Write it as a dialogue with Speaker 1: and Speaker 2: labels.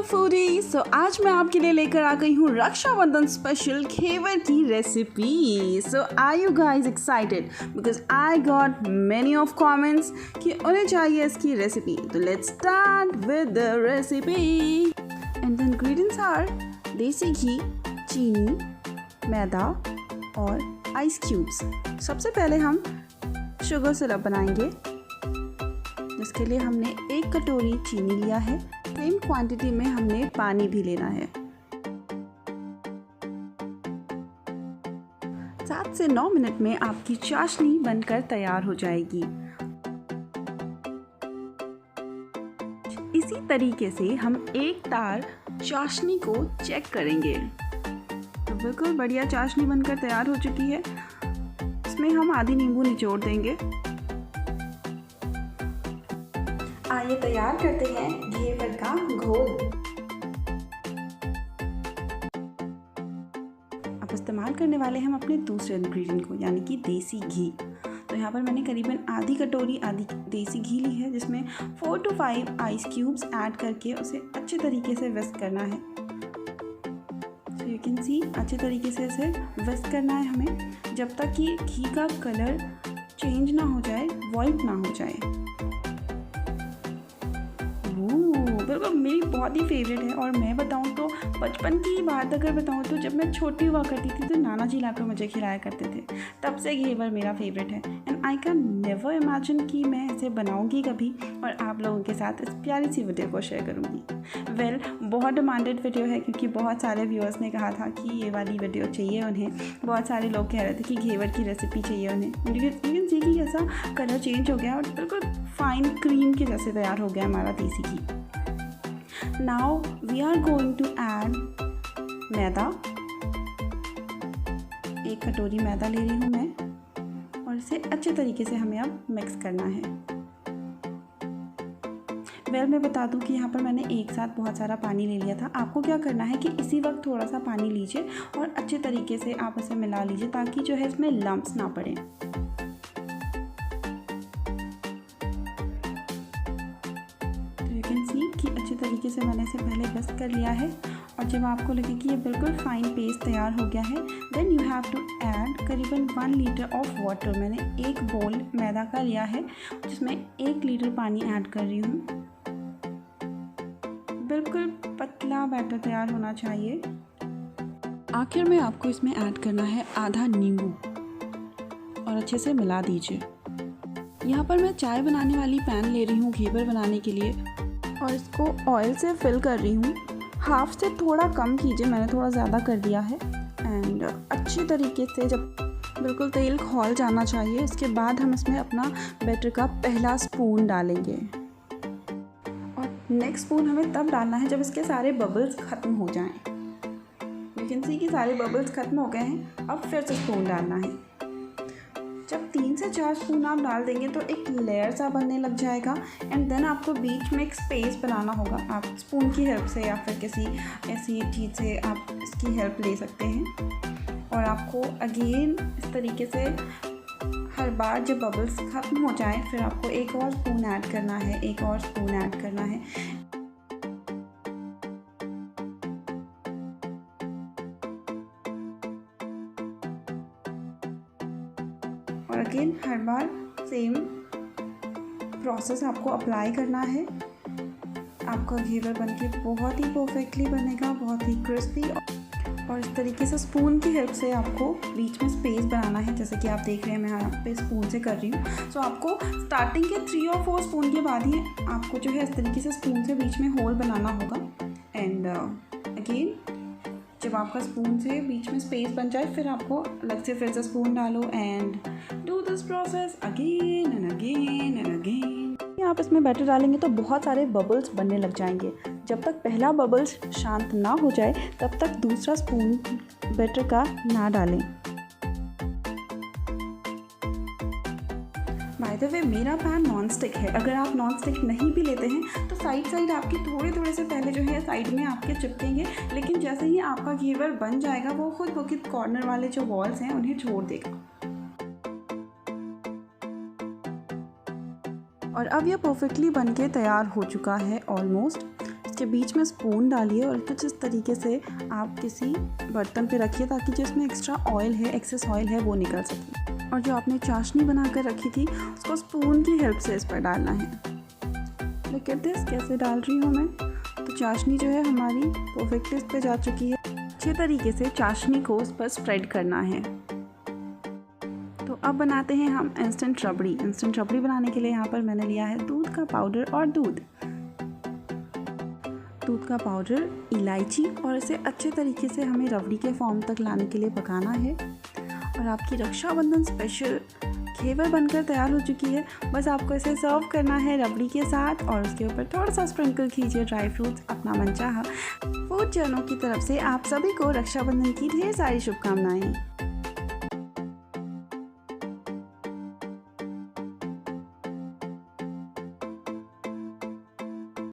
Speaker 1: Hello foodie. आज मैं आपके लिए लेकर आ गई हूँ रक्षाबंधन स्पेशल घेवर की recipe. Are you guys excited? Because I got many of comments कि उन्हें चाहिए इसकी रेसिपी। तो let's start with the recipe. And the ingredients are desi ghee, चीनी, मैदा और आइस क्यूब्स। सबसे पहले हम शुगर सिरप बनाएंगे, जिसके लिए हमने 1 कटोरी चीनी लिया है। सेम क्वांटिटी में हमने पानी भी लेना है। 7 से 9 मिनट में आपकी चाशनी बनकर तैयार हो जाएगी। इसी तरीके से हम एक तार चाशनी को चेक करेंगे। तो बिल्कुल बढ़िया चाशनी बनकर तैयार हो चुकी है। इसमें हम आधी नींबू निचोड़ देंगे। आइए तैयार करते हैं घेवर का घोल। अब इस्तेमाल करने वाले हम अपने दूसरे इंग्रेडिएंट को, यानी कि देसी घी। तो यहाँ पर मैंने करीबन आधी कटोरी देसी घी ली है, जिसमें 4 to 5 आइस क्यूब्स ऐड करके उसे अच्छे तरीके से विस्क करना है। तो यू कैन सी अच्छे तरीके से इसे विस्क करना है हमें, जब तक कि घी का कलर चेंज ना हो जाए, वाइट ना हो जाए। बिल्कुल मेरी बहुत ही फेवरेट है। और मैं बताऊं तो बचपन की बात अगर बताऊं तो जब मैं छोटी हुआ करती थी तो नाना जी लाकर मुझे खिलाया करते थे। तब से घेवर मेरा फेवरेट है। And I can never imagine कि मैं इसे बनाऊंगी कभी और आप लोगों के साथ इस प्यारी सी वीडियो को शेयर करूंगी। वेल, बहुत डिमांडेड वीडियो है, क्योंकि बहुत सारे व्यूअर्स ने कहा था कि ये वाली वीडियो चाहिए उन्हें। बहुत सारे लोग कह रहे थे कि घेवर की रेसिपी चाहिए उन्हें। लेकिन सी कि ऐसा कलर चेंज हो गया और बिल्कुल फाइन क्रीम के जैसे तैयार हो गया हमारा देसी घी। Now we are going to add मैदा। 1 कटोरी मैदा ले रही हूँ मैं, और इसे अच्छे तरीके से हमें अब मिक्स करना है। मैं बता दूँ कि यहाँ पर मैंने एक साथ बहुत सारा पानी ले लिया था। आपको क्या करना है कि इसी वक्त थोड़ा सा पानी लीजिए और अच्छे तरीके से आप इसे मिला लीजिए, ताकि जो है इसमें लम्प्स ना पड़े। कि अच्छे तरीके से मैंने इसे पहले विस्क कर लिया है। और जब आपको लगे कि ये बिल्कुल फाइन पेस्ट तैयार हो गया है, then you have to add करीबन 1 लीटर ऑफ वाटर। मैंने 1 बोल मैदा का लिया है, जिसमें 1 लीटर पानी ऐड कर रही हूँ। बिल्कुल पतला बैटर तैयार होना चाहिए। आखिर में आपको इसमें ऐड करना है आधा नींबू और अच्छे से मिला दीजिए। यहाँ पर मैं चाय बनाने वाली पैन ले रही हूँ घेवर बनाने के लिए, और इसको ऑयल से फिल कर रही हूँ। हाफ से थोड़ा कम कीजिए, मैंने थोड़ा ज़्यादा कर दिया है। एंड अच्छी तरीके से जब बिल्कुल तेल खौल जाना चाहिए, इसके बाद हम इसमें अपना बैटर का पहला स्पून डालेंगे। और नेक्स्ट स्पून हमें तब डालना है जब इसके सारे बबल्स ख़त्म हो जाएं। यू कैन सी कि सारे बबल्स ख़त्म हो गए हैं। अब फिर से स्पून डालना है। जब 3 से 4 स्पून आप डाल देंगे तो एक लेयर सा बनने लग जाएगा। एंड देन आपको बीच में एक स्पेस बनाना होगा। आप स्पून की हेल्प से या फिर किसी ऐसी चीज़ से आप इसकी हेल्प ले सकते हैं। और आपको अगेन इस तरीके से हर बार जब बबल्स ख़त्म हो जाएं, फिर आपको एक और स्पून ऐड करना है, एक और स्पून ऐड करना है। और अगेन हर बार सेम प्रोसेस आपको अप्लाई करना है। आपका घेवर बनके बहुत ही परफेक्टली बनेगा, बहुत ही क्रिस्पी। और इस तरीके से स्पून की हेल्प से आपको बीच में स्पेस बनाना है, जैसे कि आप देख रहे हैं मैं यहाँ पे स्पून से कर रही हूँ। सो आपको स्टार्टिंग के 3 और 4 स्पून के बाद ही आपको जो है इस तरीके से स्पून से बीच में होल बनाना होगा। एंड अगेन जब आपका स्पून से बीच में स्पेस बन जाए, फिर आपको अलग से फिर से स्पून डालो and do this process again and again and again. आप इसमें बैटर डालेंगे तो बहुत सारे बबल्स बनने लग जाएंगे। जब तक पहला बबल्स शांत ना हो जाए, तब तक दूसरा स्पून बैटर का ना डालें। बाय द वे, मेरा पैन नॉन स्टिक है। अगर आप नॉन स्टिक नहीं भी लेते हैं तो साइड आपके थोड़े से पहले जो है साइड में आपके चिपकेंगे, लेकिन जैसे ही आपका घेवर बन जाएगा, वो खुद ब खुद कॉर्नर वाले जो वॉल्स हैं उन्हें छोड़ देगा। और अब ये परफेक्टली बनके तैयार हो चुका है ऑलमोस्ट। इसके बीच में स्पून डालिए और कुछ इस तरीके से आप किसी बर्तन पे रखिए ताकि जो इसमें एक्स्ट्रा ऑयल है, एक्सेस ऑयल है, वो निकल सके। और जो आपने चाशनी बना कर रखी थी उसको स्पून की हेल्प से इस पर डालना है। लुक एट दिस, कैसे डाल रही हूँ मैं। तो चाशनी जो है हमारी परफेक्टली इस पर जा चुकी है। अच्छे तरीके से चाशनी को उस पर स्प्रेड करना है। तो अब बनाते हैं हम इंस्टेंट रबड़ी। इंस्टेंट रबड़ी बनाने के लिए यहाँ पर मैंने लिया है दूध का पाउडर और दूध का पाउडर, इलायची, और इसे अच्छे तरीके से हमें रबड़ी के फॉर्म तक लाने के लिए पकाना है। और आपकी रक्षाबंधन स्पेशल घेवर बनकर तैयार हो चुकी है। बस आपको इसे सर्व करना है रबड़ी के साथ और उसके ऊपर थोड़ा सा स्प्रिंकल कीजिए ड्राई फ्रूट्स, अपना मनचाहा। फूड जर्नो की तरफ से आप सभी को रक्षाबंधन की ढेर सारी शुभकामनाएं।